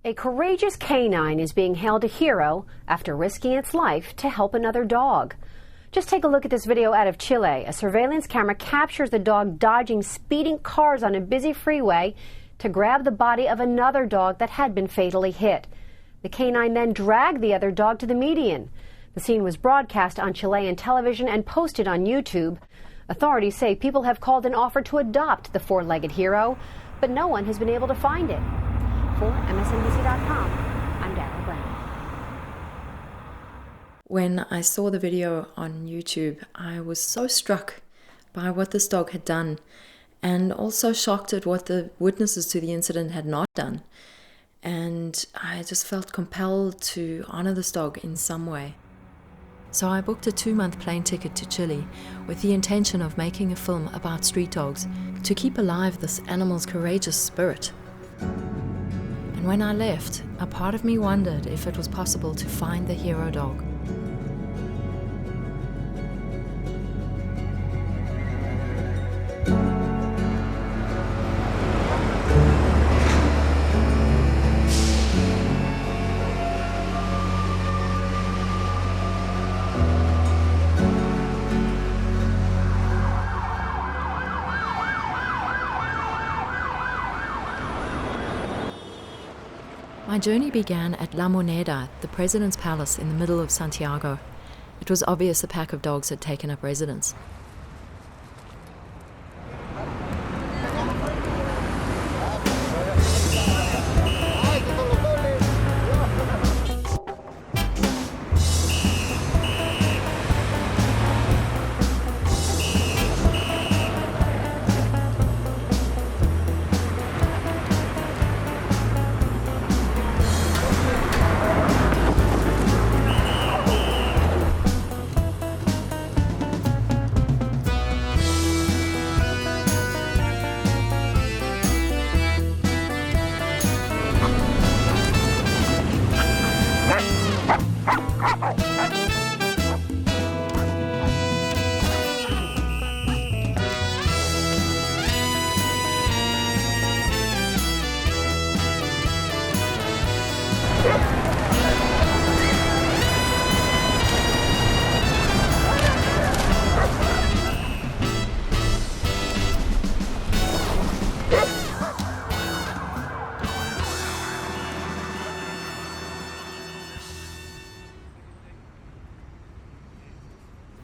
A courageous canine is being hailed a hero after risking its life to help another dog. Just take a look at this video out of Chile. A surveillance camera captures the dog dodging speeding cars on a busy freeway to grab the body of another dog that had been fatally hit. The canine then dragged the other dog to the median. The scene was broadcast on Chilean television and posted on YouTube. Authorities say people have called and offered to adopt the four-legged hero, but no one has been able to find it. For MSNBC.com, I'm Daryl Brown. When I saw the video on YouTube, I was so struck by what this dog had done, and also shocked at what the witnesses to the incident had not done. And I just felt compelled to honor this dog in some way. So I booked a 2-month plane ticket to Chile with the intention of making a film about street dogs to keep alive this animal's courageous spirit. And when I left, a part of me wondered if it was possible to find the hero dog. My journey began at La Moneda, the president's palace in the middle of Santiago. It was obvious a pack of dogs had taken up residence.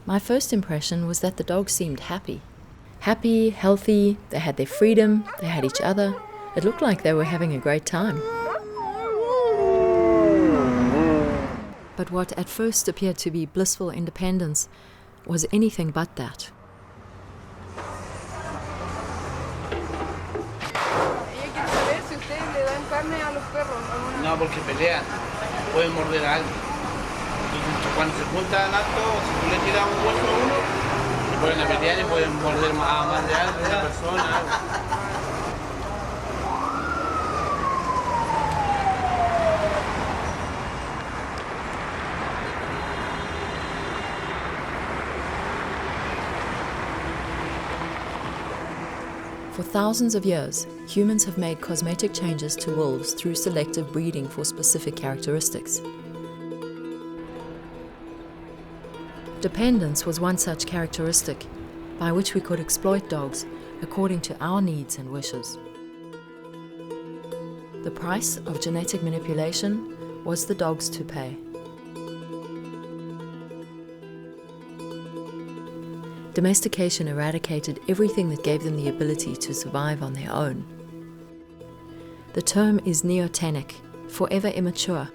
My first impression was that the dogs seemed happy. Happy, healthy, they had their freedom, they had each other. It looked like they were having a great time. But what at first appeared to be blissful independence was anything but that. No, porque pelean, pueden morder a alguien. Entonces, cuando se juntan harto, si tú le tiras un hueso a uno, se ponen a pelear y pueden morder a más de algo, de una persona. For thousands of years, humans have made cosmetic changes to wolves through selective breeding for specific characteristics. Dependence was one such characteristic by which we could exploit dogs according to our needs and wishes. The price of genetic manipulation was the dogs to pay. Domestication eradicated everything that gave them the ability to survive on their own. The term is neotenic, forever immature.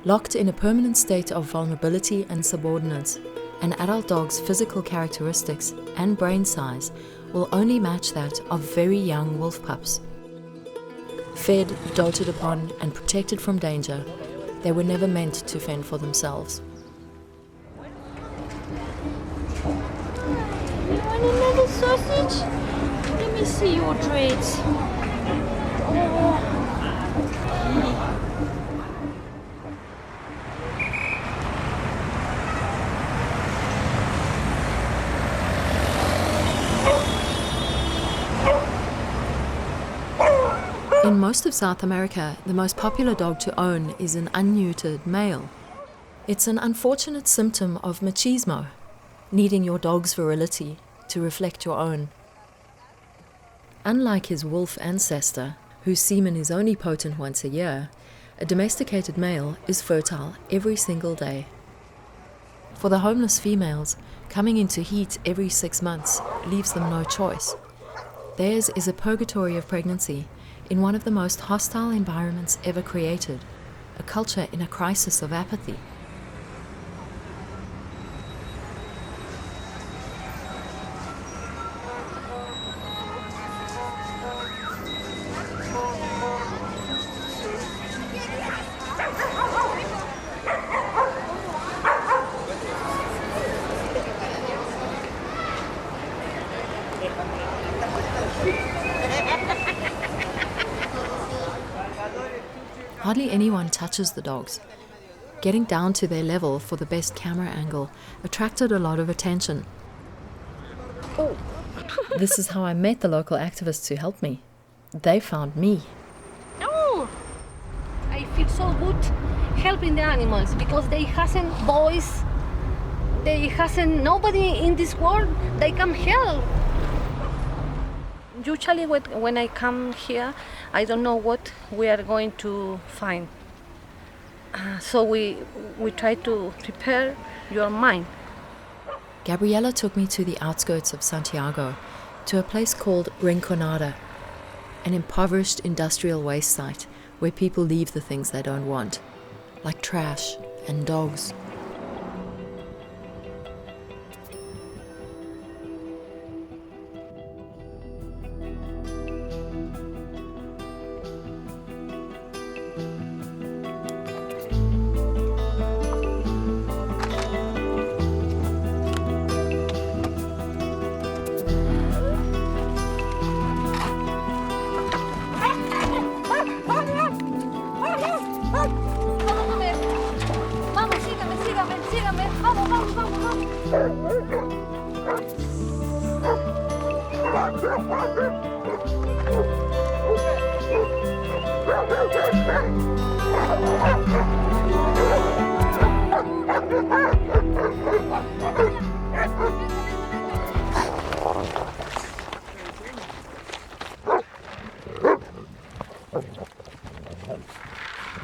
Locked in a permanent state of vulnerability and subordinance, an adult dog's physical characteristics and brain size will only match that of very young wolf pups. Fed, doted upon, and protected from danger, they were never meant to fend for themselves. You want another sausage? Let me see your treats. Oh. In most of South America, the most popular dog to own is an unneutered male. It's an unfortunate symptom of machismo, needing your dog's virility to reflect your own. Unlike his wolf ancestor, whose semen is only potent once a year, a domesticated male is fertile every single day. For the homeless females, coming into heat every 6 months leaves them no choice. Theirs is a purgatory of pregnancy in one of the most hostile environments ever created, a culture in a crisis of apathy. Hardly anyone touches the dogs. Getting down to their level for the best camera angle attracted a lot of attention. This is how I met the local activists who helped me. They found me. Oh, I feel so good helping the animals because they hasn't voice. They hasn't nobody in this world they can help. Usually when I come here, I don't know what we are going to find. So we try to prepare your mind. Gabriela took me to the outskirts of Santiago, to a place called Rinconada, an impoverished industrial waste site where people leave the things they don't want, like trash and dogs.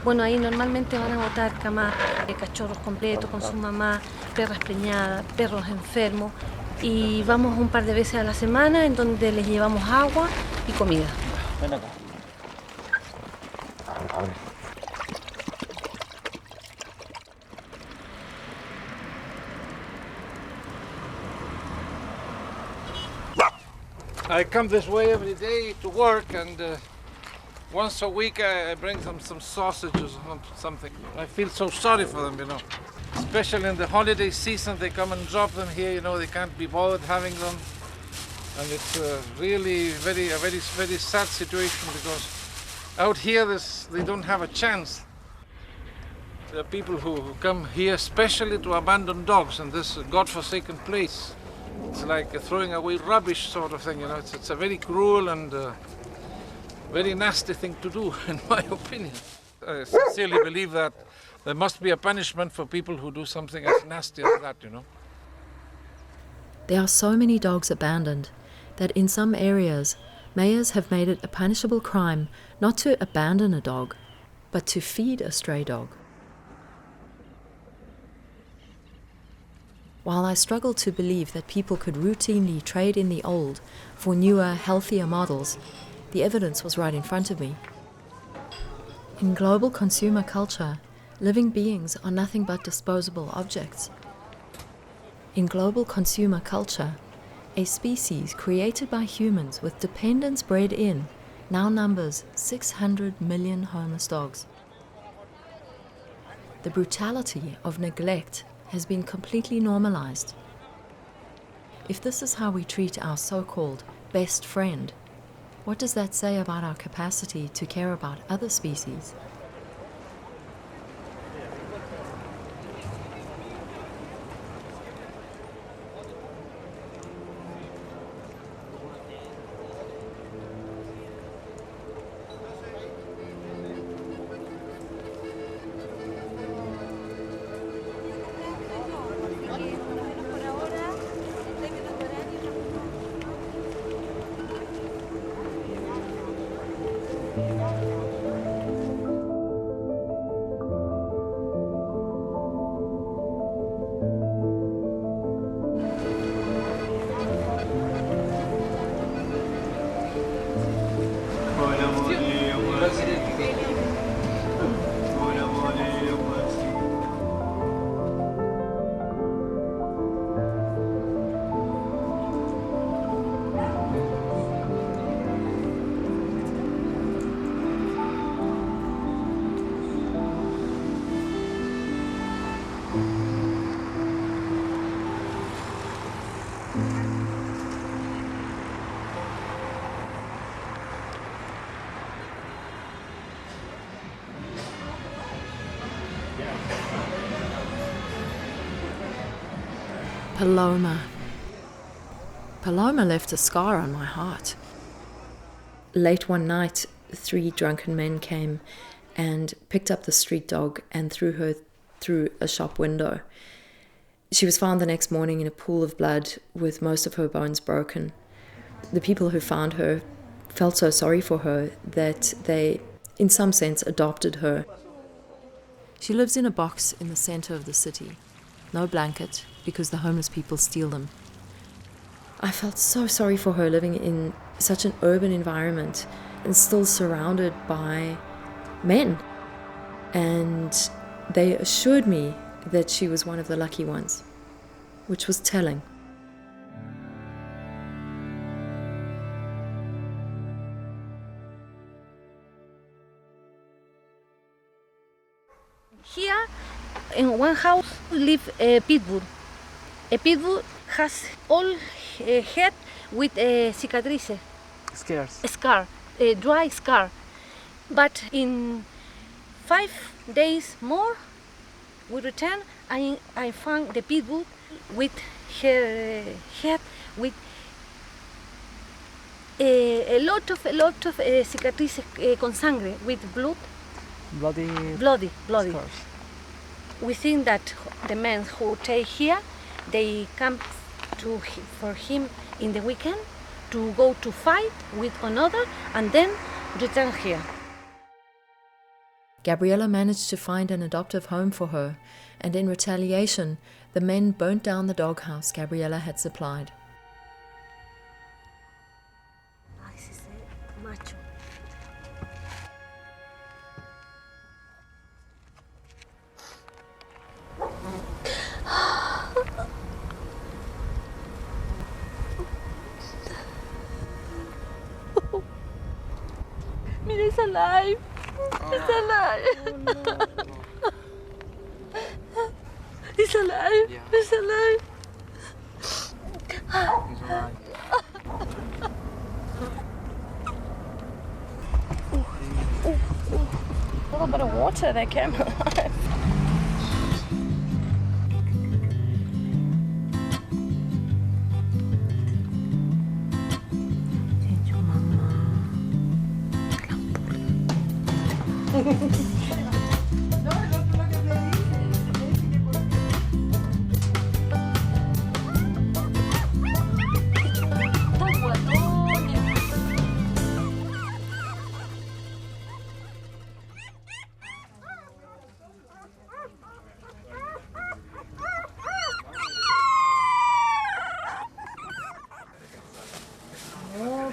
Bueno, ahí normalmente van a botar camas de cachorros completos con su mamá, perras preñadas, perros enfermos, y vamos un par de veces a la semana en donde les llevamos agua y comida. Ven acá. I come this way every day to work, and once a week I bring them some sausages or something. I feel so sorry for them, you know. Especially in the holiday season, they come and drop them here, you know, they can't be bothered having them. And it's really a very sad situation, because out here they don't have a chance. There are people who come here especially to abandon dogs in this godforsaken place. It's like throwing away rubbish sort of thing, you know. It's a very cruel and very nasty thing to do, in my opinion. I sincerely believe that there must be a punishment for people who do something as nasty as that, you know. There are so many dogs abandoned that in some areas, mayors have made it a punishable crime not to abandon a dog, but to feed a stray dog. While I struggle to believe that people could routinely trade in the old for newer, healthier models, the evidence was right in front of me. In global consumer culture, living beings are nothing but disposable objects. In global consumer culture, a species created by humans with dependents bred in now numbers 600 million homeless dogs. The brutality of neglect has been completely normalized. If this is how we treat our so-called best friend, what does that say about our capacity to care about other species? Paloma. Paloma left a scar on my heart. Late one night, 3 drunken men came and picked up the street dog and threw her through a shop window. She was found the next morning in a pool of blood with most of her bones broken. The people who found her felt so sorry for her that they, in some sense, adopted her. She lives in a box in the center of the city. No blanket, because the homeless people steal them. I felt so sorry for her living in such an urban environment and still surrounded by men. And they assured me that she was one of the lucky ones, which was telling. Here, in one house, live a pit bull. A pit bull has all head with cicatrices. Scar, a dry scar. But in 5 days more, we return and I found the pit bull with her head with a lot of cicatrices con sangre, with blood. Bloody. Scars. We think that the men who take here, they come for him in the weekend to go to fight with another and then return here. Gabriella managed to find an adoptive home for her, and in retaliation, the men burnt down the doghouse Gabriella had supplied. Macho. Mira, it's alive. It's alive. Oh, no. It's alive. Yeah. It's alive. He's alive. A little bit of water, they came alive.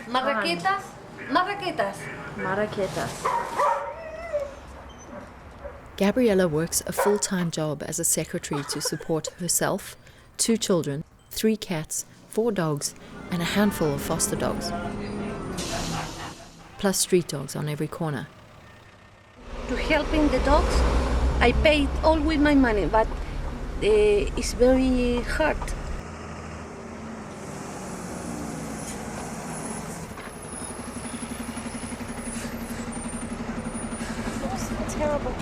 Marraquetas, marraquetas. Maraquetas. Gabriella works a full-time job as a secretary to support herself, 2 children, 3 cats, 4 dogs, and a handful of foster dogs. Plus street dogs on every corner. To helping the dogs, I paid all with my money, but it's very hard. It's terrible.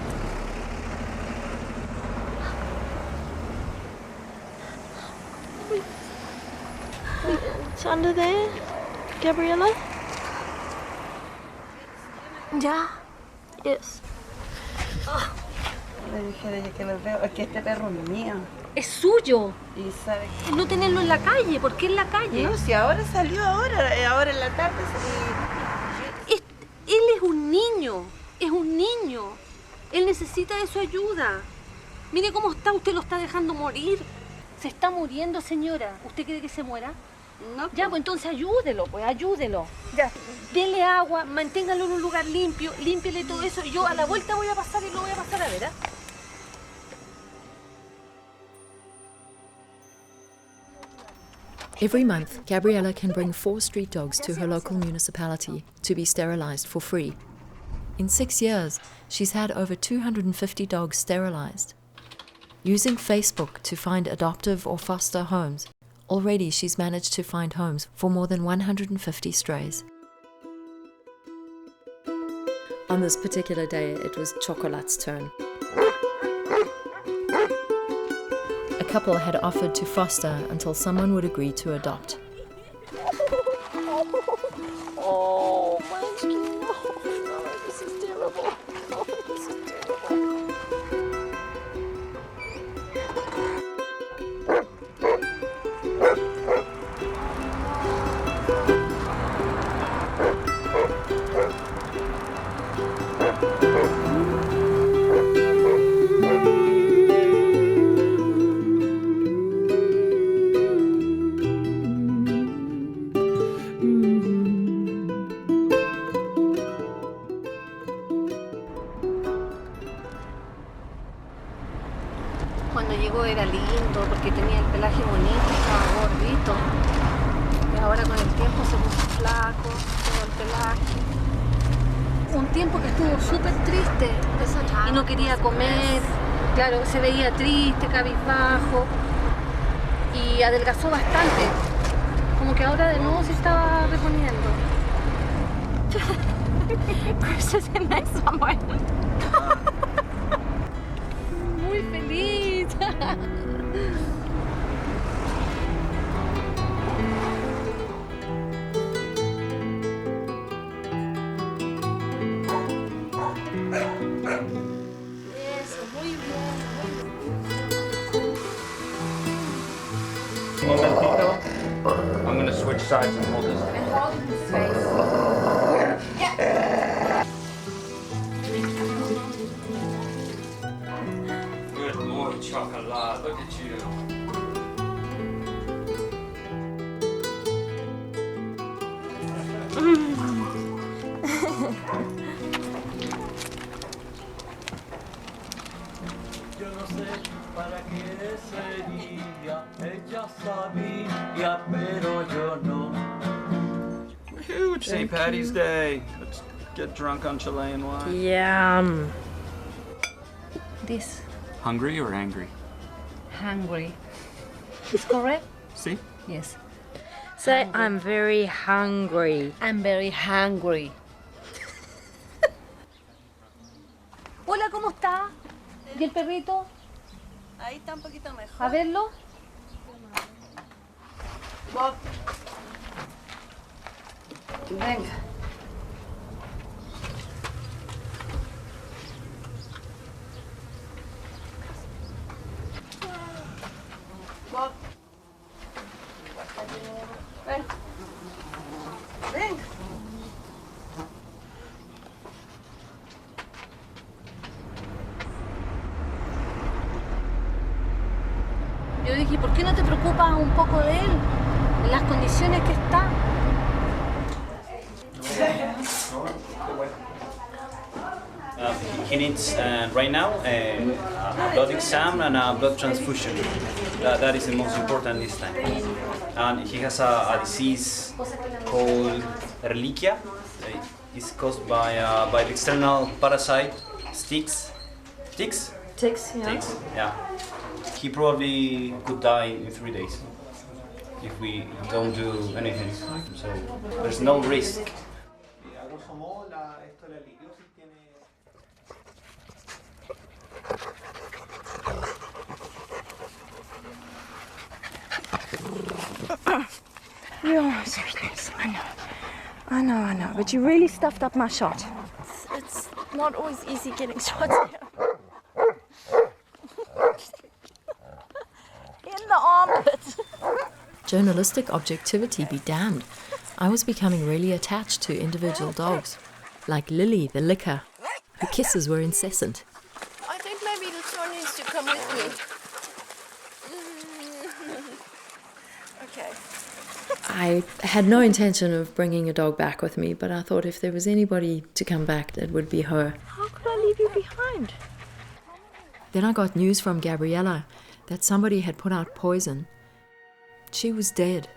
It's under there, Gabriella? Yeah. Yes. Le dije a ella que lo veo, es que este perro es mío. Es suyo. Y sabe No tenerlo en la calle. ¿Por qué en la calle? no, si ahora salió ahora en la tarde Él es un niño. Es un niño. Él necesita de su ayuda. Mire cómo está. Usted lo está dejando morir. Se está muriendo, señora. ¿Usted quiere que se muera? No, Ya, pues entonces ayúdelo, ayúdelo. Ya, dele agua, manténgalo en un lugar limpio, límpiele todo eso. Yo a la vuelta voy a pasar y lo voy a pasar a ver, ¿eh? Every month, Gabriella can bring 4 street dogs to her local municipality to be sterilized for free. In 6 years, she's had over 250 dogs sterilized. Using Facebook to find adoptive or foster homes, already she's managed to find homes for more than 150 strays. On this particular day, it was Chocolate's turn. A couple had offered to foster until someone would agree to adopt. Oh, Munchkin. Oh, no, this is terrible. Oh, this is terrible. Cuando llegó era lindo porque tenía el pelaje bonito, estaba gordito. Y ahora con el tiempo se puso flaco, todo el pelaje. Un tiempo que estuvo súper triste y no quería comer. Claro, se veía triste, cabizbajo. Y adelgazó bastante. Como que ahora de nuevo se estaba reponiendo. Chris is in there somewhere. Muy feliz. Momentito. I'm going to switch sides and hold this. Good Lord, chocolate. Look at you. Yo no sé para qué sería, ella sabía, pero yo no. Huge St. Paddy's Day. Let's get drunk on Chilean wine. Yum. This Hungry or angry? hungry. Is correct? See? Yes. Say, I'm very hungry. I'm very hungry. Hola, ¿cómo está? ¿Y el perrito? Ahí está un poquito mejor. A verlo. Bob. Venga. Bob. Ven. Venga. Yo dije, ¿por qué no te preocupas un poco de él? En las condiciones que está. He needs right now a blood exam and a blood transfusion. That is the most important this time. And he has a disease called Ehrlichia. It's caused by the external parasite ticks. Ticks? Ticks, yeah. Ticks, yeah. He probably could die in 3 days if we don't do anything. So there's no risk. You're serious. I know. But you really stuffed up my shot. It's not always easy getting shots here. In the armpit. Journalistic objectivity be damned. I was becoming really attached to individual dogs, like Lily the licker. Her kisses were incessant. I think maybe the son needs to come with me. Okay. I had no intention of bringing a dog back with me, but I thought if there was anybody to come back, it would be her. How could I leave you behind? Then I got news from Gabriella that somebody had put out poison. She was dead.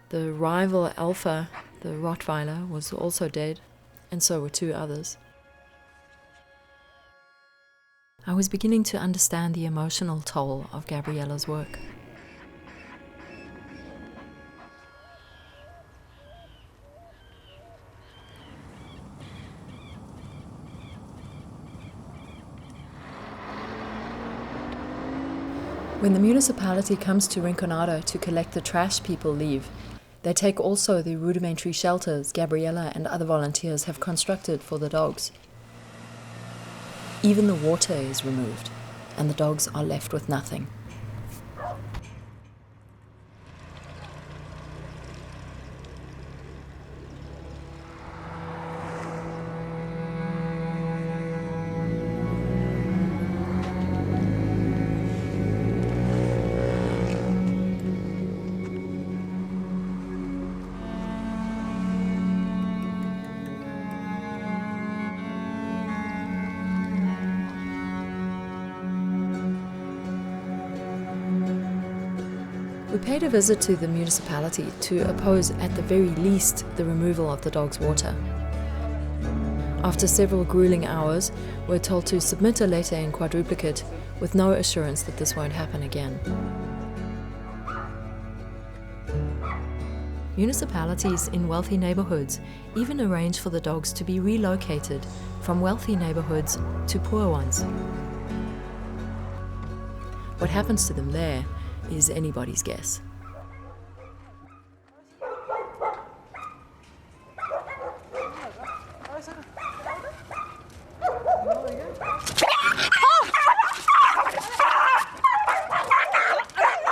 The rival Alpha, the Rottweiler, was also dead, and so were 2 others. I was beginning to understand the emotional toll of Gabriella's work. When the municipality comes to Rinconado to collect the trash people leave, they take also the rudimentary shelters Gabriella and other volunteers have constructed for the dogs. Even the water is removed, and the dogs are left with nothing. We paid a visit to the municipality to oppose, at the very least, the removal of the dog's water. After several grueling hours, we're told to submit a letter in quadruplicate with no assurance that this won't happen again. Municipalities in wealthy neighborhoods even arrange for the dogs to be relocated from wealthy neighborhoods to poor ones. What happens to them there is anybody's guess.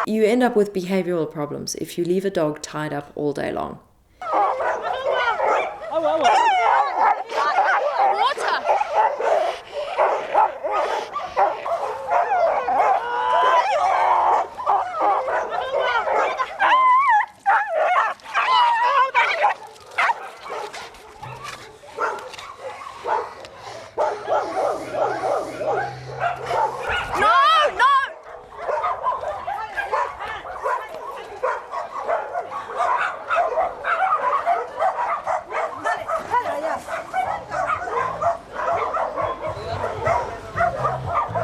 You end up with behavioral problems if you leave a dog tied up all day long.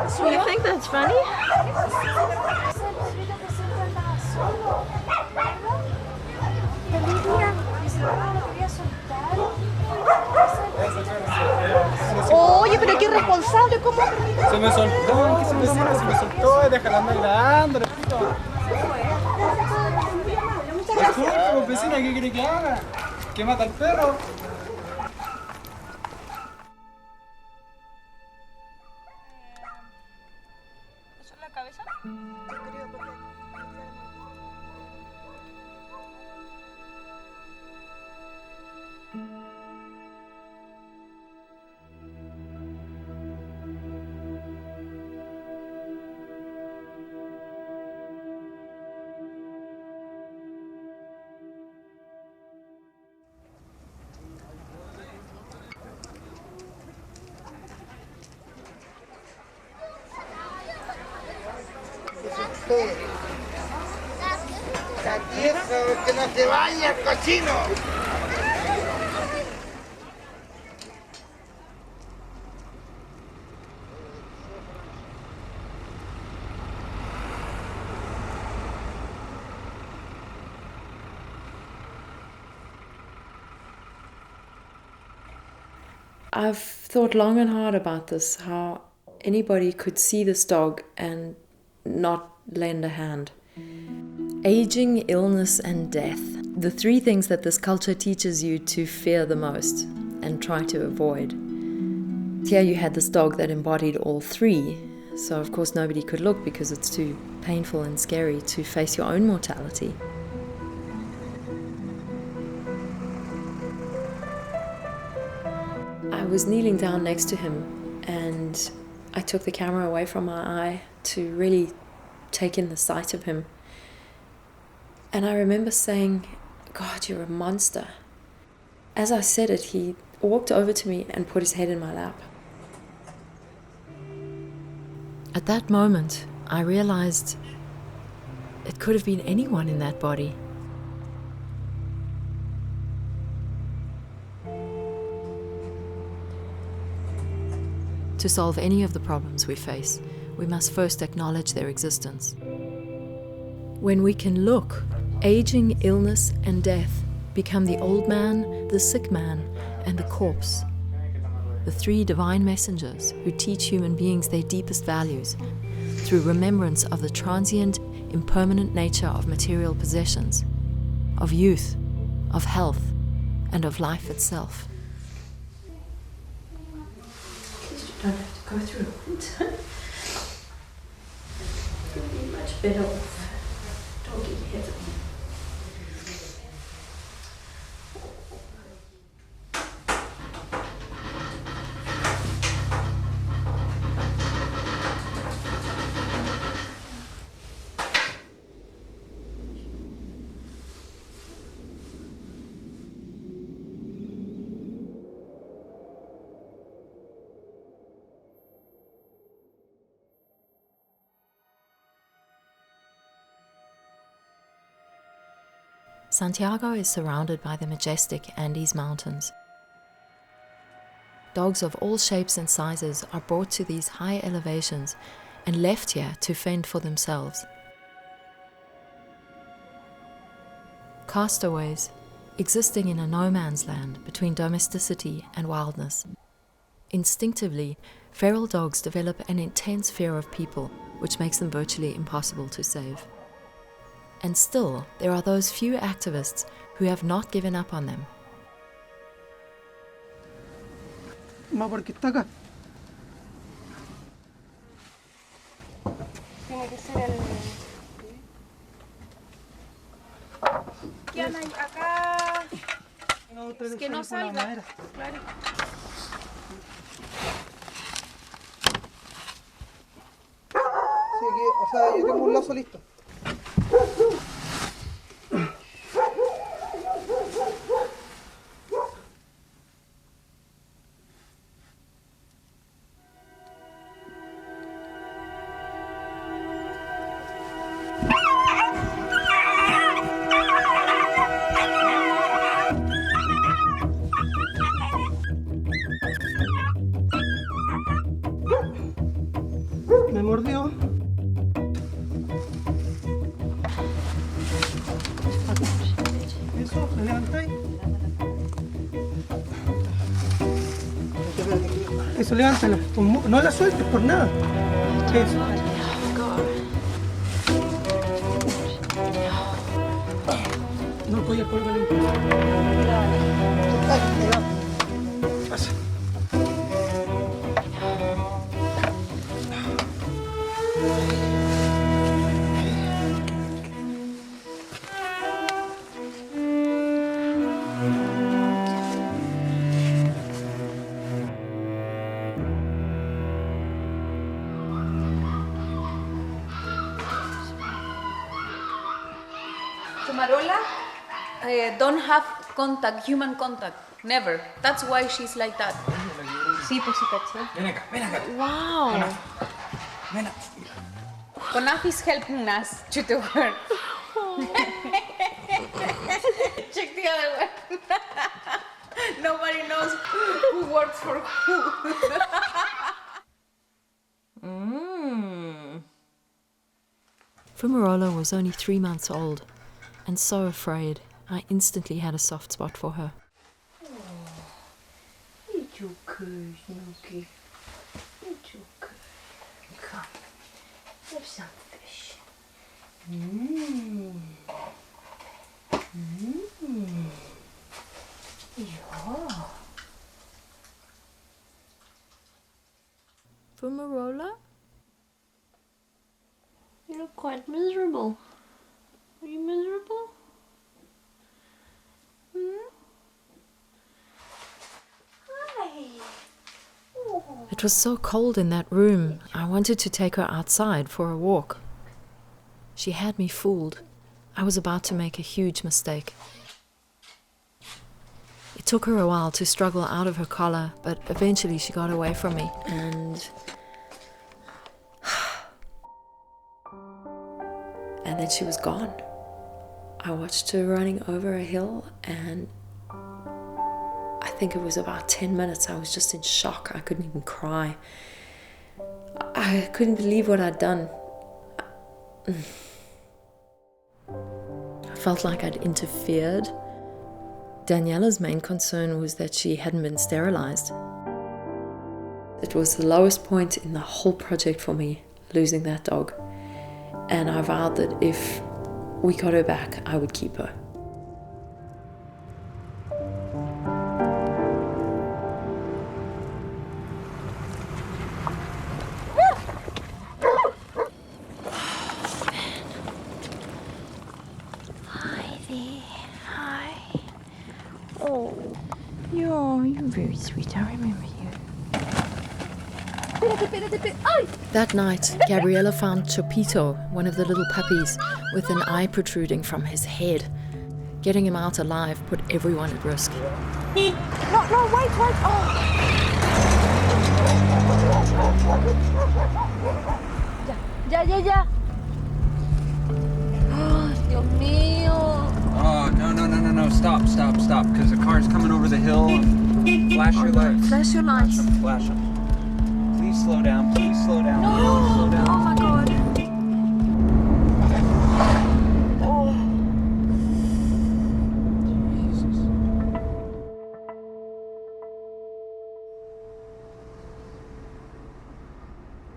So you think that's funny? Oye, pero qué irresponsable, ¿cómo? Se me soltó, se me soltó, déjala andar grande. Disculpe, vecina, ¿qué quiere que haga? ¿Que mata al perro? ¿Eso es la cabeza? ¡Que no se vaya, cochino! I've thought long and hard about this, how anybody could see this dog and not lend a hand. Aging, illness, and death. The three things that this culture teaches you to fear the most and try to avoid. Here you had this dog that embodied all three, so of course nobody could look because it's too painful and scary to face your own mortality. I was kneeling down next to him and I took the camera away from my eye to really take in the sight of him. And I remember saying, "God, you're a monster." As I said it, he walked over to me and put his head in my lap. At that moment, I realized it could have been anyone in that body. To solve any of the problems we face, we must first acknowledge their existence. When we can look, aging, illness, and death become the old man, the sick man, and the corpse. The three divine messengers who teach human beings their deepest values, through remembrance of the transient, impermanent nature of material possessions, of youth, of health, and of life itself. At least you don't have to go through it. You'll be much better off dog in heaven. Santiago is surrounded by the majestic Andes Mountains. Dogs of all shapes and sizes are brought to these high elevations and left here to fend for themselves. Castaways, existing in a no-man's land between domesticity and wildness. Instinctively, feral dogs develop an intense fear of people, which makes them virtually impossible to save. And still, there are those few activists who have not given up on them. Ma, ¿por qué está acá? Tiene que ser el... ¿Qué hay acá? Es que no salga. Claro. Sí, o sea, yo tengo un lazo listo. Me mordió. Eso, ¿me levantáis? Eso, levántala. No la sueltes por nada. Eso. No voy a poder limpiar. Pasa. Fumarola don't have contact, human contact. Never. That's why she's like that. Sí, pues sí, caché. Ven acá, ven acá. Wow. Ven acá. Konaf is helping us to the work. Check the other one. Nobody knows who works for who. Fumarola was only 3 months old, and so afraid, I instantly had a soft spot for her. Little good, Nuki. Little good. Come. Have some fish. Yeah. Fumarola? You look quite miserable. Are you miserable? Hi. It was so cold in that room, I wanted to take her outside for a walk. She had me fooled. I was about to make a huge mistake. It took her a while to struggle out of her collar, but eventually she got away from me, and then she was gone. I watched her running over a hill, and I think it was about 10 minutes. I was just in shock. I couldn't even cry. I couldn't believe what I'd done. I felt like I'd interfered. Daniela's main concern was that she hadn't been sterilized. It was the lowest point in the whole project for me, losing that dog, and I vowed that if we got her back, I would keep her. You're very sweet. I remember you. That night, Gabriella found Chopito, one of the little puppies, with an eye protruding from his head. Getting him out alive put everyone at risk. No, wait. Oh. Ya. Oh, Dios mío. Oh, no. Stop. Because the car's coming over the hill. Flash your lights. Flash your lights. Flash them. Please slow down. No. Slow down. Oh, my God. Oh. Jesus.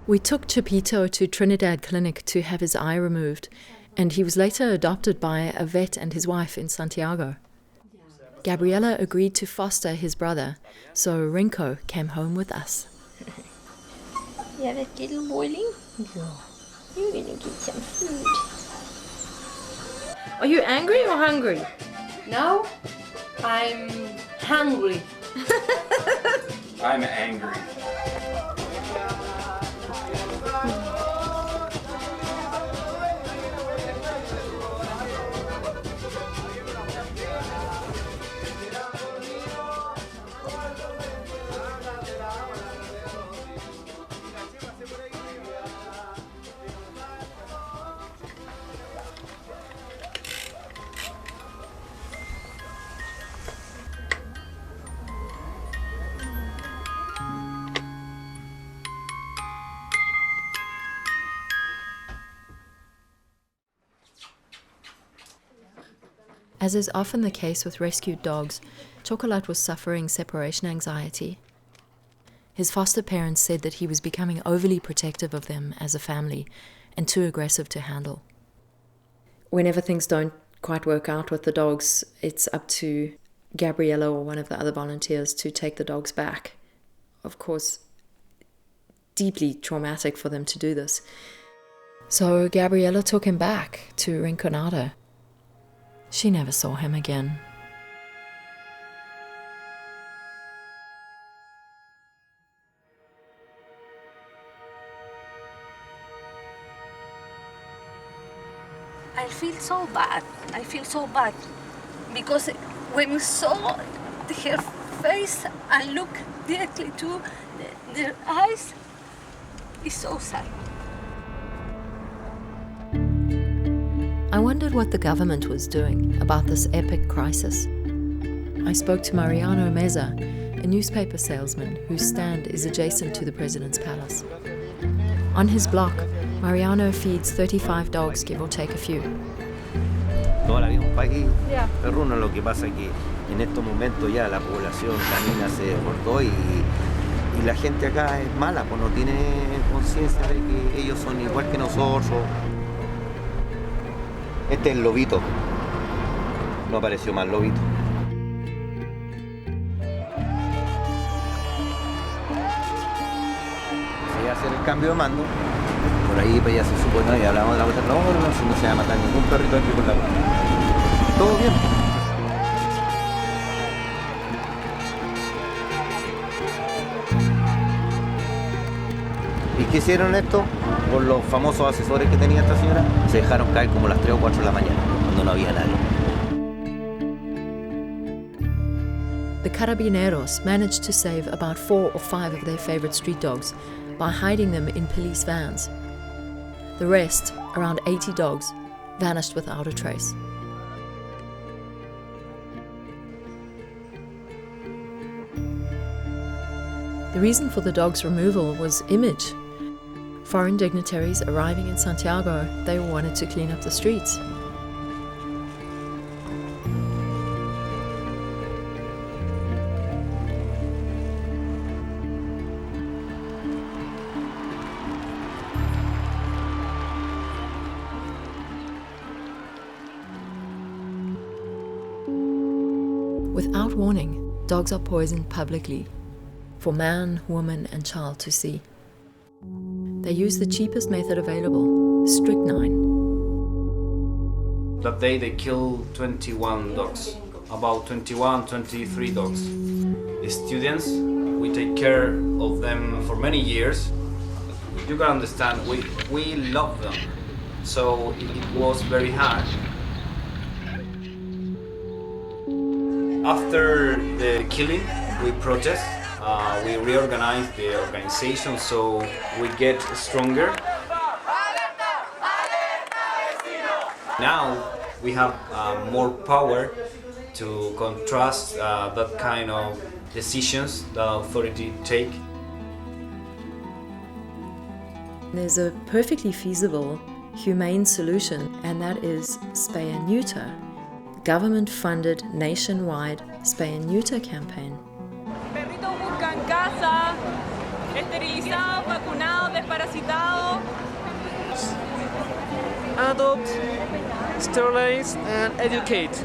We took Chopito to Trinidad Clinic to have his eye removed, and he was later adopted by a vet and his wife in Santiago. Gabriella agreed to foster his brother, so Rinko came home with us. Yeah, that kettle boiling? Yeah. You're gonna get some food. Are you angry or hungry? Now I'm hungry. I'm angry. As is often the case with rescued dogs, Chocolat was suffering separation anxiety. His foster parents said that he was becoming overly protective of them as a family and too aggressive to handle. Whenever things don't quite work out with the dogs, it's up to Gabriella or one of the other volunteers to take the dogs back. Of course, deeply traumatic for them to do this. So Gabriella took him back to Rinconada. She never saw him again. I feel so bad because when we saw her face and look directly to their eyes, it's so sad. I wondered what the government was doing about this epic crisis. I spoke to Mariano Meza, a newspaper salesman whose stand is adjacent to the president's palace. On his block, Mariano feeds 35 dogs, give or take a few. Toda la vida un país perruno, lo que pasa que en estos momentos ya la población canina se desbordó y la gente acá es mala, pues no tiene conciencia de que ellos son igual que nosotros. Este es el lobito, no apareció más lobito. Se iba a hacer el cambio de mando, por ahí pues ya se supo, ¿no? Y hablamos de la vuelta, no se va a matar ningún perrito aquí por la vuelta. Todo bien. ¿Y qué hicieron esto? Por los famosos asesores que tenía esta señora, se dejaron caer como las 3 o 4 de la mañana, cuando no había nadie. The Carabineros managed to save about 4 or 5 of their favorite street dogs by hiding them in police vans. The rest, around 80 dogs, vanished without a trace. The reason for the dogs' removal was image. Foreign dignitaries arriving in Santiago, they wanted to clean up the streets. Without warning, dogs are poisoned publicly for man, woman, and child to see. They use the cheapest method available, strychnine. That day they killed 21 dogs, about 23 dogs. The students, we take care of them for many years. You can understand, we love them, so it was very hard. After the killing, we protest, we reorganize the organization so we get stronger. Now we have more power to contrast that kind of decisions the authority take. There's a perfectly feasible, humane solution, and that is spay and neuter. Government-funded, nationwide spay and neuter campaign. Perritos buscan casa, esterilizados, vacunados, desparasitados. Adopt, sterilize, and educate.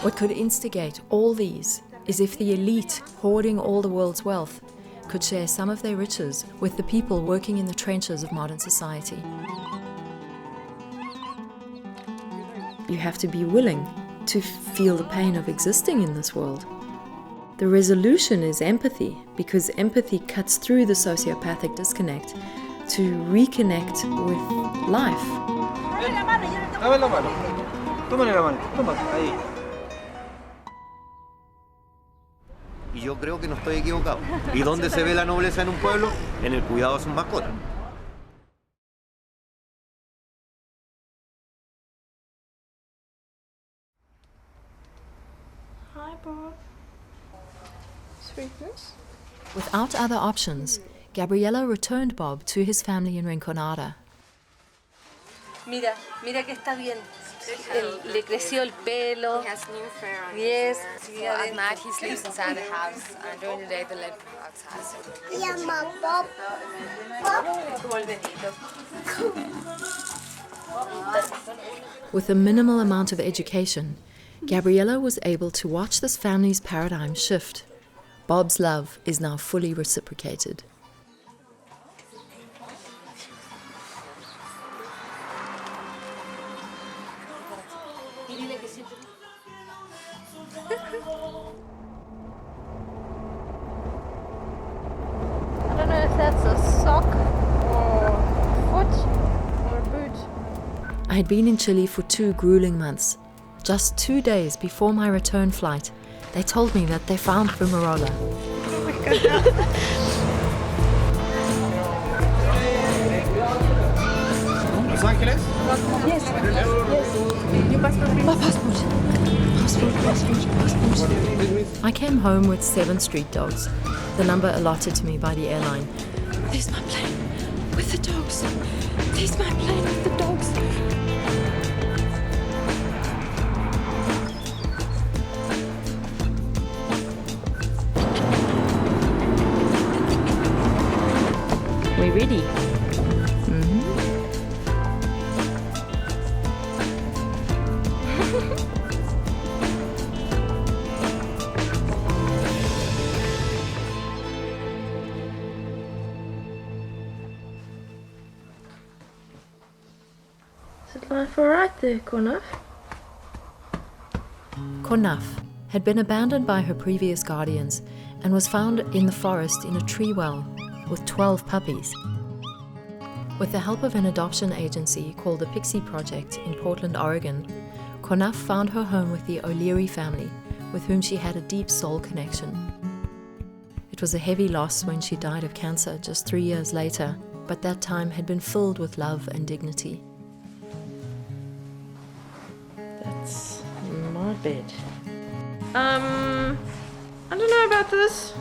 What could instigate all these is if the elite, hoarding all the world's wealth, could share some of their riches with the people working in the trenches of modern society. You have to be willing to feel the pain of existing in this world. The resolution is empathy, because empathy cuts through the sociopathic disconnect to reconnect with life. Dame la mano. Tómale la mano. Toma, ahí. Y yo creo que no estoy equivocado. ¿Y dónde se ve la nobleza en un pueblo? En el cuidado de sus mascotas. Hi, Bob. Sweetness? Without other options, Gabriela returned Bob to his family in Rinconada. Mira que está bien. Le creció el pelo. He has new fur on Yes. his hair. So at night he sleeps inside the house, and during the day they let him outside. Bob. With a minimal amount of education, Gabriela was able to watch this family's paradigm shift. Bob's love is now fully reciprocated. I don't know if that's a sock or foot or a boot. I had been in Chile for 2 grueling months. Just 2 days before my return flight, they told me that they found Fumarola. Oh my God. Los Ángeles? Yes. Your passport. My passport. I came home with 7 street dogs, the number allotted to me by the airline. There's my plane with the dogs. There's my plane with the dogs. We're ready. Is it life alright there, Konaf? Konaf had been abandoned by her previous guardians and was found in the forest in a tree well with 12 puppies. With the help of an adoption agency called the Pixie Project in Portland, Oregon, Konaf found her home with the O'Leary family, with whom she had a deep soul connection. It was a heavy loss when she died of cancer just 3 years later, but that time had been filled with love and dignity. That's my bed. I don't know about this.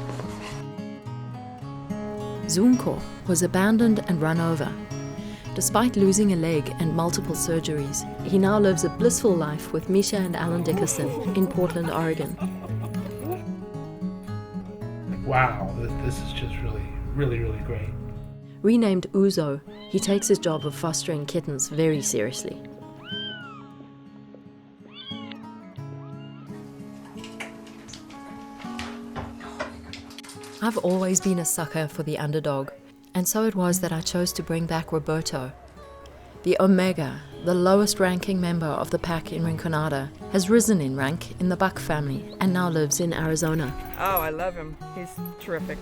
Zunko was abandoned and run over. Despite losing a leg and multiple surgeries, he now lives a blissful life with Misha and Alan Dickerson in Portland, Oregon. Wow, this is just really great. Renamed Uzo, he takes his job of fostering kittens very seriously. I've always been a sucker for the underdog, and so it was that I chose to bring back Roberto. The Omega, the lowest ranking member of the pack in Rinconada, has risen in rank in the Buck family and now lives in Arizona. Oh, I love him. He's terrific.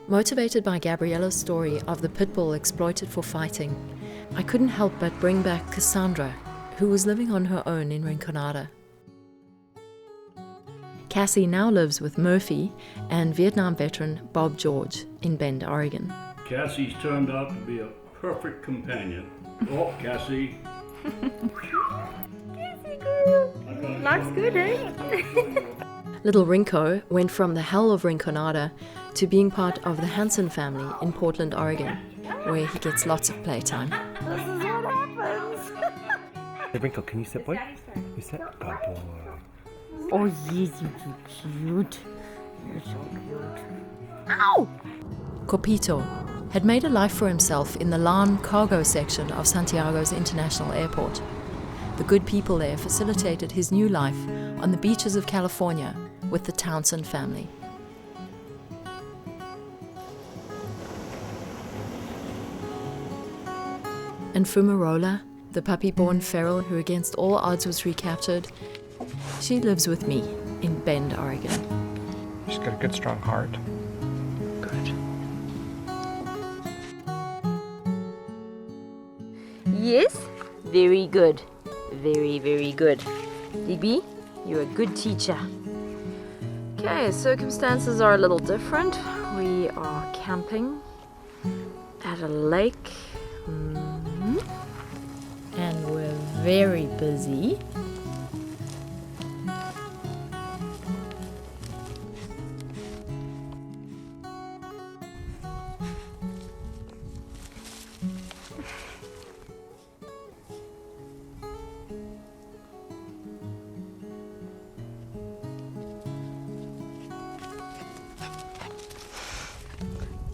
Motivated by Gabriella's story of the pit bull exploited for fighting, I couldn't help but bring back Cassandra, who was living on her own in Rinconada. Cassie now lives with Murphy and Vietnam veteran Bob George in Bend, Oregon. Cassie's turned out to be a perfect companion. Oh, Cassie. Cassie girl. Life's good, eh? Little Rinco went from the hell of Rinconada to being part of the Hansen family in Portland, Oregon, where he gets lots of playtime. This is what happens. Hey, Rinco, can you sit, boy? You sit? Good boy. Oh, yes, you're so cute. You're so cute. Ow! Copito had made a life for himself in the LAN cargo section of Santiago's International Airport. The good people there facilitated his new life on the beaches of California with the Townsend family. And Fumarola, the puppy-born feral who against all odds was recaptured, she lives with me in Bend, Oregon. She's got a good, strong heart. Good. Yes, very good. Very, very good. Digby, you're a good teacher. Okay, circumstances are a little different. We are camping at a lake. And we're very busy.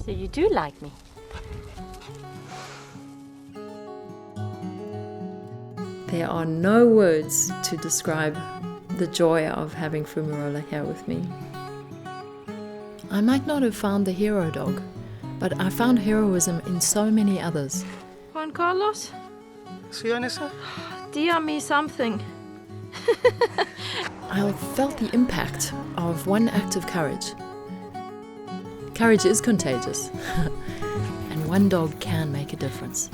So you do like me? There are no words to describe the joy of having Fumarola here with me. I might not have found the hero dog, but I found heroism in so many others. Juan Carlos? Sí, Vanessa? Dear me something. I felt the impact of one act of courage. Courage is contagious, and one dog can make a difference.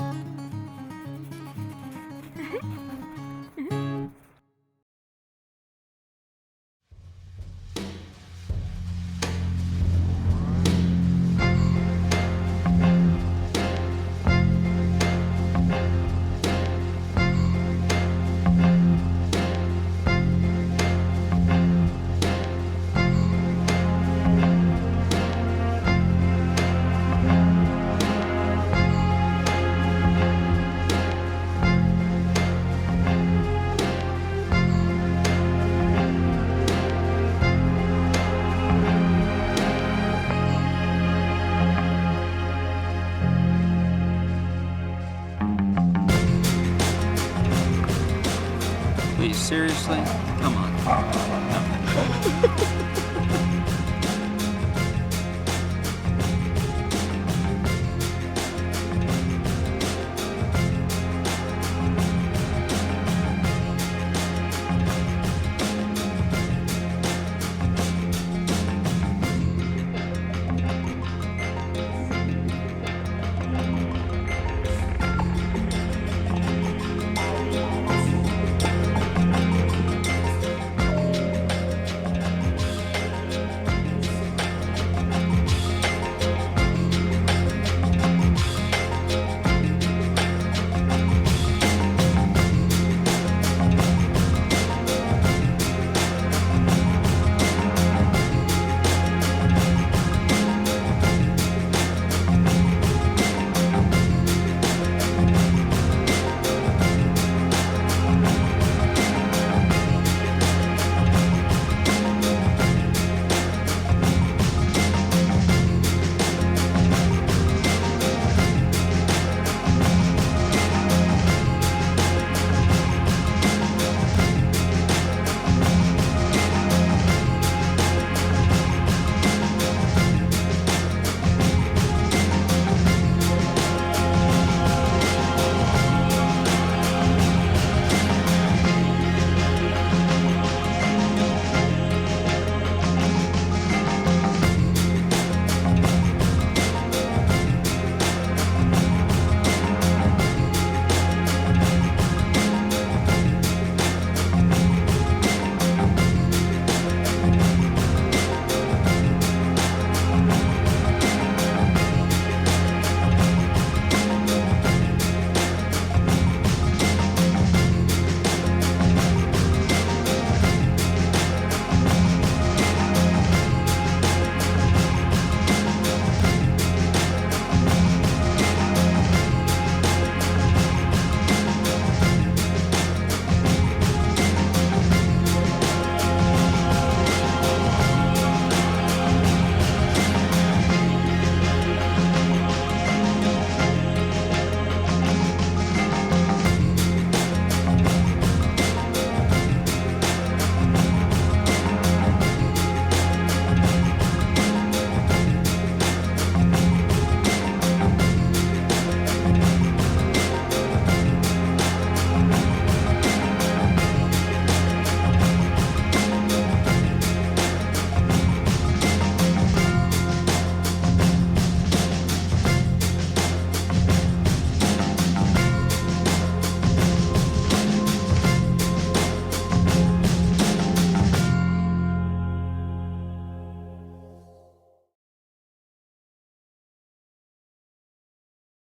Seriously? Come on.